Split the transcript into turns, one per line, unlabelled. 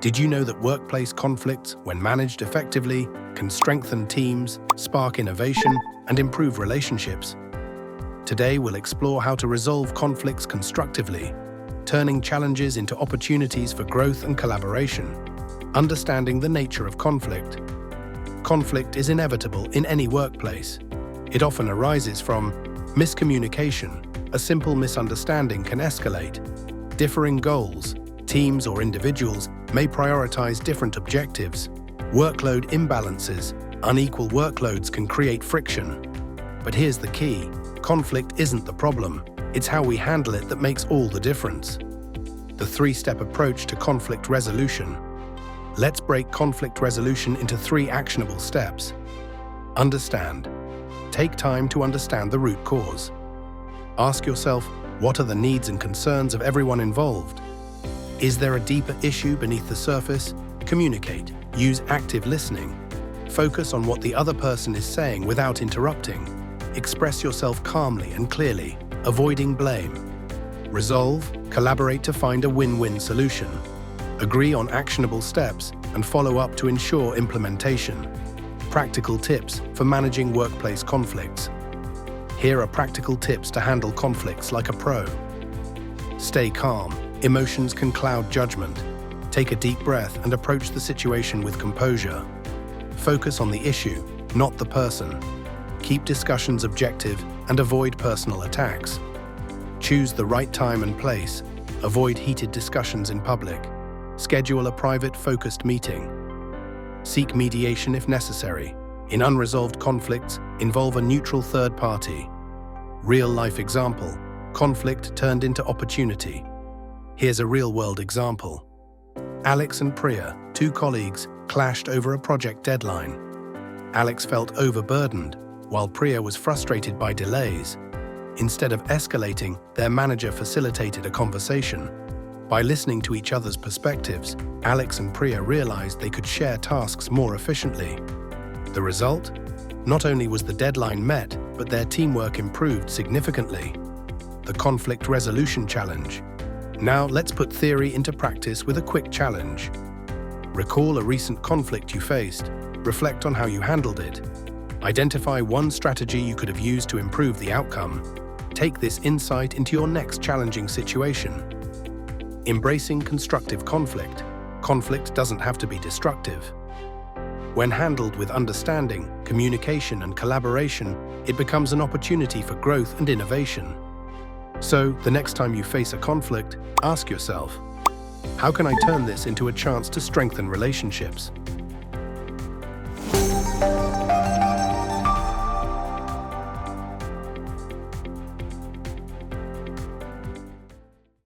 Did you know that workplace conflicts, when managed effectively, can strengthen teams, spark innovation, and improve relationships? Today, we'll explore how to resolve conflicts constructively, turning challenges into opportunities for growth and collaboration. Understanding the nature of conflict. Conflict is inevitable in any workplace. It often arises from miscommunication. A simple misunderstanding can escalate. Differing goals. Teams or individuals may prioritize different objectives. Workload imbalances. Unequal workloads can create friction. But here's the key. Conflict isn't the problem. It's how we handle it that makes all the difference. The three-step approach to conflict resolution. Let's break conflict resolution into 3 actionable steps. Understand. Take time to understand the root cause. Ask yourself, what are the needs and concerns of everyone involved? Is there a deeper issue beneath the surface? Communicate. Use active listening. Focus on what the other person is saying without interrupting. Express yourself calmly and clearly, avoiding blame. Resolve. Collaborate to find a win-win solution. Agree on actionable steps and follow up to ensure implementation. Practical tips for managing workplace conflicts. Here are practical tips to handle conflicts like a pro. Stay calm. Emotions can cloud judgment. Take a deep breath and approach the situation with composure. Focus on the issue, not the person. Keep discussions objective and avoid personal attacks. Choose the right time and place. Avoid heated discussions in public. Schedule a private, focused meeting. Seek mediation if necessary. In unresolved conflicts, involve a neutral third party. Real-life example. Conflict turned into opportunity. Here's a real-world example. Alex and Priya, 2 colleagues, clashed over a project deadline. Alex felt overburdened, while Priya was frustrated by delays. Instead of escalating, their manager facilitated a conversation. By listening to each other's perspectives, Alex and Priya realized they could share tasks more efficiently. The result? Not only was the deadline met, but their teamwork improved significantly. The Conflict Resolution Challenge. Now let's put theory into practice with a quick challenge. Recall a recent conflict you faced. Reflect on how you handled it. Identify one strategy you could have used to improve the outcome. Take this insight into your next challenging situation. Embracing constructive conflict. Conflict doesn't have to be destructive. When handled with understanding, communication, and collaboration, it becomes an opportunity for growth and innovation. So, the next time you face a conflict, ask yourself, how can I turn this into a chance to strengthen relationships?